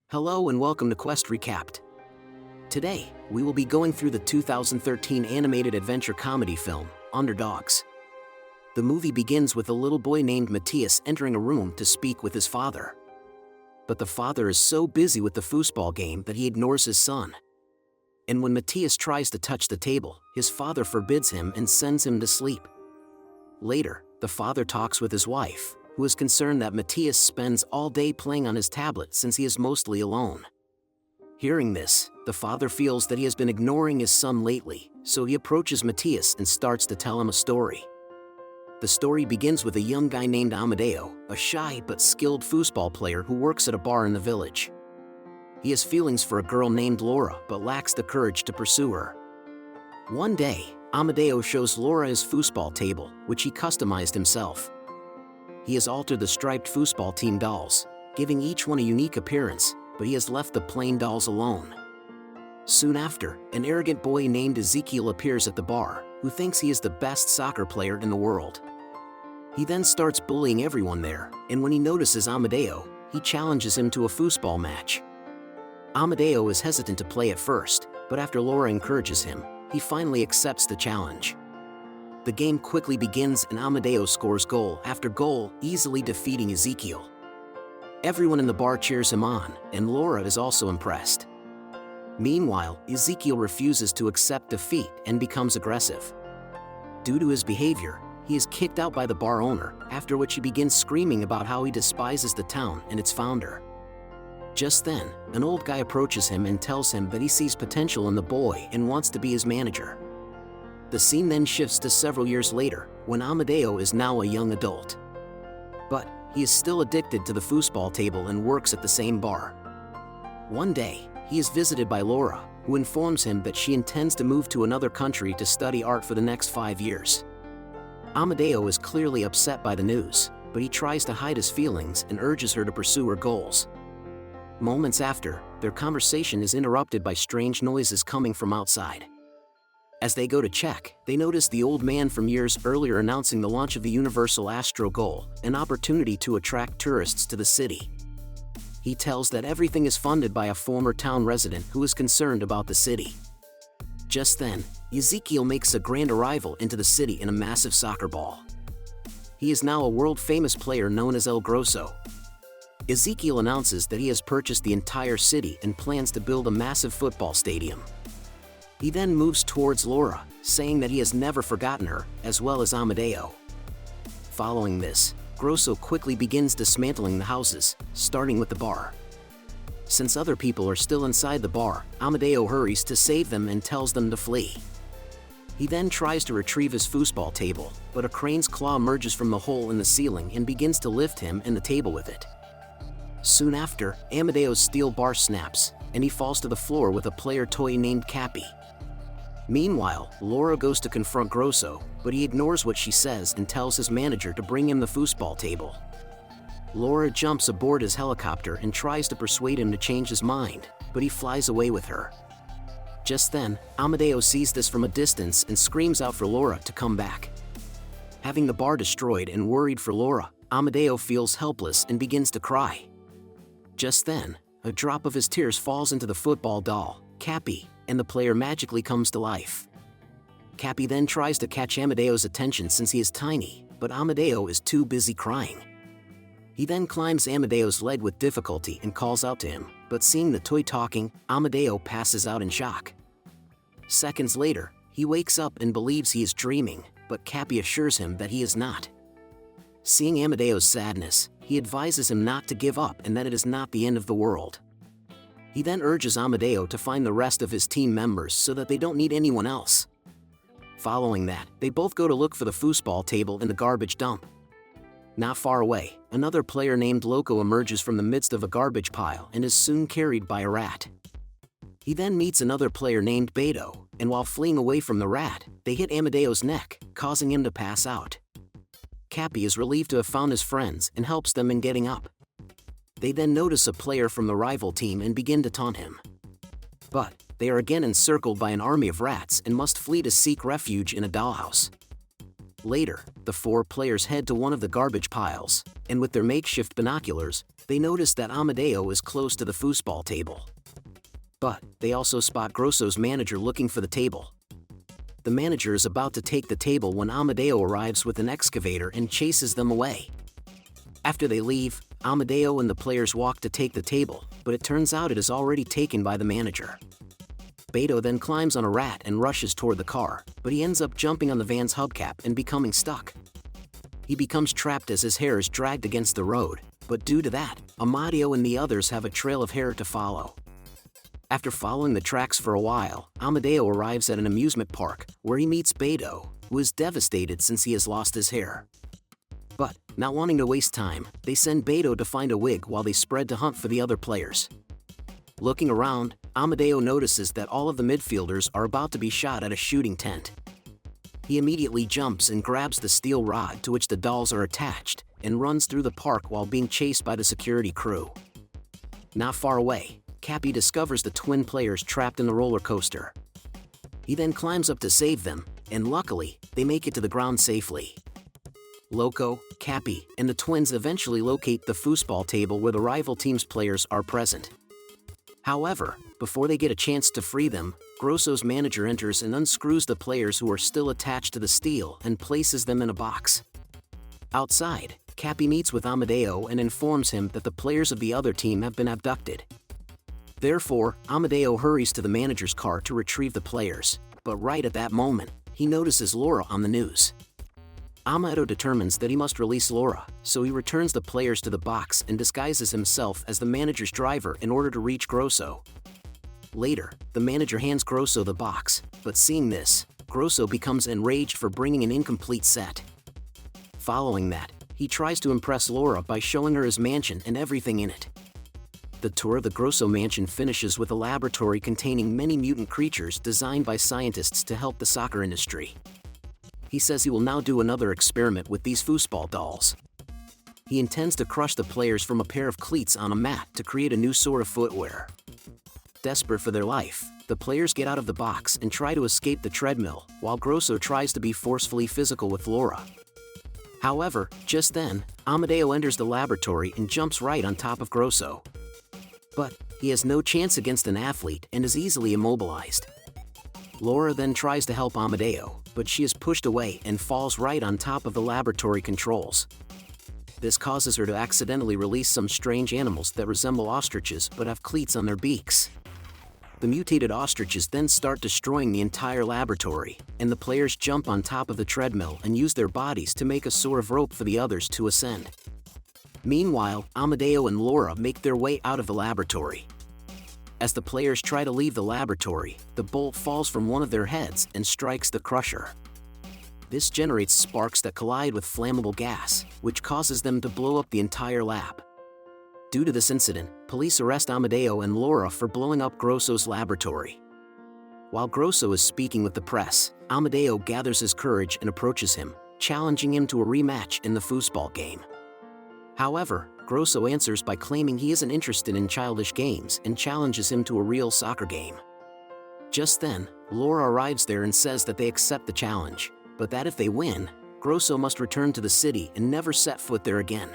Hello and welcome to Quest Recapped. Today, we will be going through the 2013 animated adventure comedy film, Underdogs. The movie begins with a little boy named Matthias entering a room to speak with his father. But the father is so busy with the foosball game that he ignores his son. And when Matthias tries to touch the table, his father forbids him and sends him to sleep. Later, the father talks with his wife, who is concerned that Matthias spends all day playing on his tablet since he is mostly alone. Hearing this, the father feels that he has been ignoring his son lately, so he approaches Matthias and starts to tell him a story. The story begins with a young guy named Amadeo, a shy but skilled foosball player who works at a bar in the village. He has feelings for a girl named Laura but lacks the courage to pursue her. One day, Amadeo shows Laura his foosball table, which he customized himself. He has altered the striped foosball team dolls, giving each one a unique appearance, but he has left the plain dolls alone. Soon after, an arrogant boy named Ezekiel appears at the bar, who thinks he is the best soccer player in the world. He then starts bullying everyone there, and when he notices Amadeo, he challenges him to a foosball match. Amadeo is hesitant to play at first, but after Laura encourages him, he finally accepts the challenge. The game quickly begins and Amadeo scores goal after goal, easily defeating Ezekiel. Everyone in the bar cheers him on, and Laura is also impressed. Meanwhile, Ezekiel refuses to accept defeat and becomes aggressive. Due to his behavior, he is kicked out by the bar owner, after which he begins screaming about how he despises the town and its founder. Just then, an old guy approaches him and tells him that he sees potential in the boy and wants to be his manager. The scene then shifts to several years later, when Amadeo is now a young adult. But he is still addicted to the foosball table and works at the same bar. One day, he is visited by Laura, who informs him that she intends to move to another country to study art for the next 5 years. Amadeo is clearly upset by the news, but he tries to hide his feelings and urges her to pursue her goals. Moments after, their conversation is interrupted by strange noises coming from outside. As they go to check, they notice the old man from years earlier announcing the launch of the Universal Astro Goal, an opportunity to attract tourists to the city. He tells that everything is funded by a former town resident who is concerned about the city. Just then, Ezekiel makes a grand arrival into the city in a massive soccer ball. He is now a world-famous player known as El Grosso. Ezekiel announces that he has purchased the entire city and plans to build a massive football stadium. He then moves towards Laura, saying that he has never forgotten her, as well as Amadeo. Following this, Grosso quickly begins dismantling the houses, starting with the bar. Since other people are still inside the bar, Amadeo hurries to save them and tells them to flee. He then tries to retrieve his foosball table, but a crane's claw emerges from the hole in the ceiling and begins to lift him and the table with it. Soon after, Amadeo's steel bar snaps, and he falls to the floor with a player toy named Cappy. Meanwhile, Laura goes to confront Grosso, but he ignores what she says and tells his manager to bring him the foosball table. Laura jumps aboard his helicopter and tries to persuade him to change his mind, but he flies away with her. Just then, Amadeo sees this from a distance and screams out for Laura to come back. Having the bar destroyed and worried for Laura, Amadeo feels helpless and begins to cry. Just then, a drop of his tears falls into the football doll, Cappy, and the player magically comes to life. Cappy then tries to catch Amadeo's attention since he is tiny, but Amadeo is too busy crying. He then climbs Amadeo's leg with difficulty and calls out to him, but seeing the toy talking, Amadeo passes out in shock. Seconds later, he wakes up and believes he is dreaming, but Cappy assures him that he is not. Seeing Amadeo's sadness, he advises him not to give up and that it is not the end of the world. He then urges Amadeo to find the rest of his team members so that they don't need anyone else. Following that, they both go to look for the foosball table in the garbage dump. Not far away, another player named Loco emerges from the midst of a garbage pile and is soon carried by a rat. He then meets another player named Beto, and while fleeing away from the rat, they hit Amadeo's neck, causing him to pass out. Cappy is relieved to have found his friends and helps them in getting up. They then notice a player from the rival team and begin to taunt him. But they are again encircled by an army of rats and must flee to seek refuge in a dollhouse. Later, the 4 players head to one of the garbage piles, and with their makeshift binoculars, They notice that Amadeo is close to the foosball table. But they also spot Grosso's manager looking for the table. The manager is about to take the table when Amadeo arrives with an excavator and chases them away. After they leave, Amadeo and the players walk to take the table, but it turns out it is already taken by the manager. Beto then climbs on a rat and rushes toward the car, but he ends up jumping on the van's hubcap and becoming stuck. He becomes trapped as his hair is dragged against the road, but due to that, Amadeo and the others have a trail of hair to follow. After following the tracks for a while, Amadeo arrives at an amusement park, where he meets Beto, who is devastated since he has lost his hair. But, not wanting to waste time, they send Beto to find a wig while they spread to hunt for the other players. Looking around, Amadeo notices that all of the midfielders are about to be shot at a shooting tent. He immediately jumps and grabs the steel rod to which the dolls are attached, and runs through the park while being chased by the security crew. Not far away, Cappy discovers the twin players trapped in the roller coaster. He then climbs up to save them, and luckily, they make it to the ground safely. Loco, Cappy, and the twins eventually locate the foosball table where the rival team's players are present. However, before they get a chance to free them, Grosso's manager enters and unscrews the players who are still attached to the steel and places them in a box. Outside, Cappy meets with Amadeo and informs him that the players of the other team have been abducted. Therefore, Amadeo hurries to the manager's car to retrieve the players, but right at that moment, he notices Laura on the news. Amadeo determines that he must release Laura, so he returns the players to the box and disguises himself as the manager's driver in order to reach Grosso. Later, the manager hands Grosso the box, but seeing this, Grosso becomes enraged for bringing an incomplete set. Following that, he tries to impress Laura by showing her his mansion and everything in it. The tour of the Grosso mansion finishes with a laboratory containing many mutant creatures designed by scientists to help the soccer industry. He says he will now do another experiment with these foosball dolls. He intends to crush the players from a pair of cleats on a mat to create a new sort of footwear. Desperate for their life, the players get out of the box and try to escape the treadmill, while Grosso tries to be forcefully physical with Laura. However, just then, Amadeo enters the laboratory and jumps right on top of Grosso. But he has no chance against an athlete and is easily immobilized. Laura then tries to help Amadeo, but she is pushed away and falls right on top of the laboratory controls. This causes her to accidentally release some strange animals that resemble ostriches but have cleats on their beaks. The mutated ostriches then start destroying the entire laboratory, and the players jump on top of the treadmill and use their bodies to make a sort of rope for the others to ascend. Meanwhile, Amadeo and Laura make their way out of the laboratory. As the players try to leave the laboratory, the bolt falls from one of their heads and strikes the crusher. This generates sparks that collide with flammable gas, which causes them to blow up the entire lab. Due to this incident, police arrest Amadeo and Laura for blowing up Grosso's laboratory. While Grosso is speaking with the press, Amadeo gathers his courage and approaches him, challenging him to a rematch in the foosball game. However, Grosso answers by claiming he isn't interested in childish games and challenges him to a real soccer game. Just then, Laura arrives there and says that they accept the challenge, but that if they win, Grosso must return to the city and never set foot there again.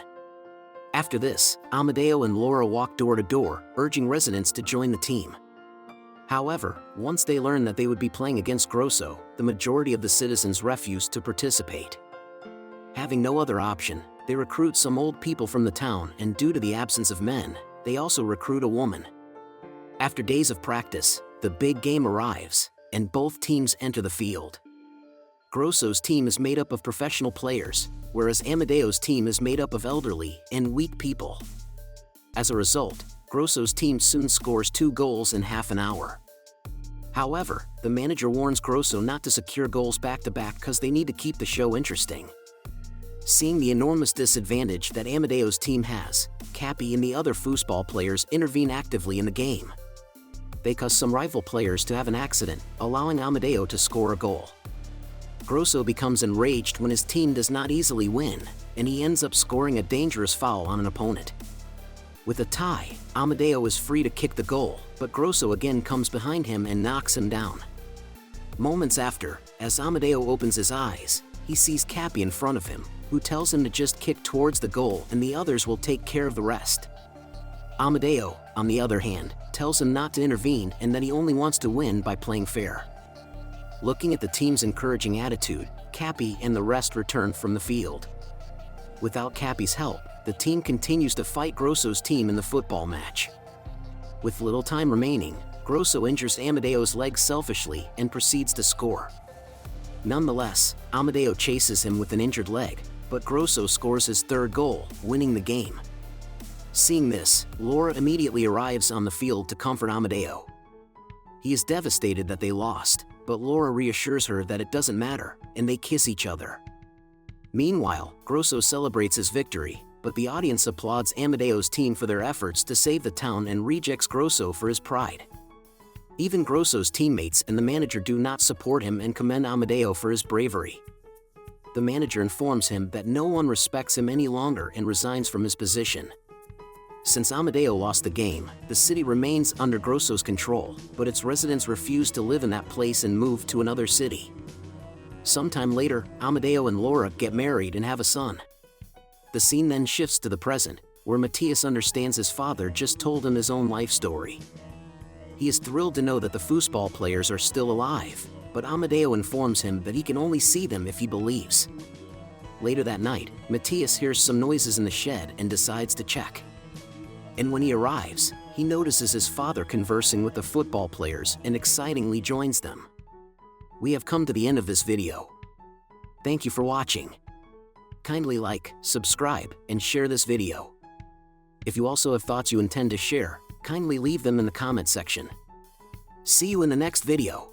After this, Amadeo and Laura walk door to door, urging residents to join the team. However, once they learn that they would be playing against Grosso, the majority of the citizens refuse to participate. Having no other option, they recruit some old people from the town, and due to the absence of men, they also recruit a woman. After days of practice, the big game arrives, and both teams enter the field. Grosso's team is made up of professional players, whereas Amadeo's team is made up of elderly and weak people. As a result, Grosso's team soon scores 2 goals in half an hour. However, the manager warns Grosso not to secure goals back-to-back because they need to keep the show interesting. Seeing the enormous disadvantage that Amadeo's team has, Cappy and the other foosball players intervene actively in the game. They cause some rival players to have an accident, allowing Amadeo to score a goal. Grosso becomes enraged when his team does not easily win, and he ends up scoring a dangerous foul on an opponent. With a tie, Amadeo is free to kick the goal, but Grosso again comes behind him and knocks him down. Moments after, as Amadeo opens his eyes, he sees Cappy in front of him, who tells him to just kick towards the goal and the others will take care of the rest. Amedeo, on the other hand, tells him not to intervene and that he only wants to win by playing fair. Looking at the team's encouraging attitude, Cappy and the rest return from the field. Without Cappy's help, the team continues to fight Grosso's team in the football match. With little time remaining, Grosso injures Amedeo's leg selfishly and proceeds to score. Nonetheless, Amedeo chases him with an injured leg, but Grosso scores his third goal, winning the game. Seeing this, Laura immediately arrives on the field to comfort Amedeo. He is devastated that they lost, but Laura reassures her that it doesn't matter, and they kiss each other. Meanwhile, Grosso celebrates his victory, but the audience applauds Amedeo's team for their efforts to save the town and rejects Grosso for his pride. Even Grosso's teammates and the manager do not support him and commend Amedeo for his bravery. The manager informs him that no one respects him any longer and resigns from his position. Since Amedeo lost the game, the city remains under Grosso's control, but its residents refuse to live in that place and move to another city. Sometime later, Amedeo and Laura get married and have a son. The scene then shifts to the present, where Matthias understands his father just told him his own life story. He is thrilled to know that the foosball players are still alive, but Amedeo informs him that he can only see them if he believes. Later that night, Matthias hears some noises in the shed and decides to check. And when he arrives, he notices his father conversing with the football players and excitingly joins them. We have come to the end of this video. Thank you for watching. Kindly like, subscribe, and share this video. If you also have thoughts you intend to share, kindly leave them in the comment section. See you in the next video.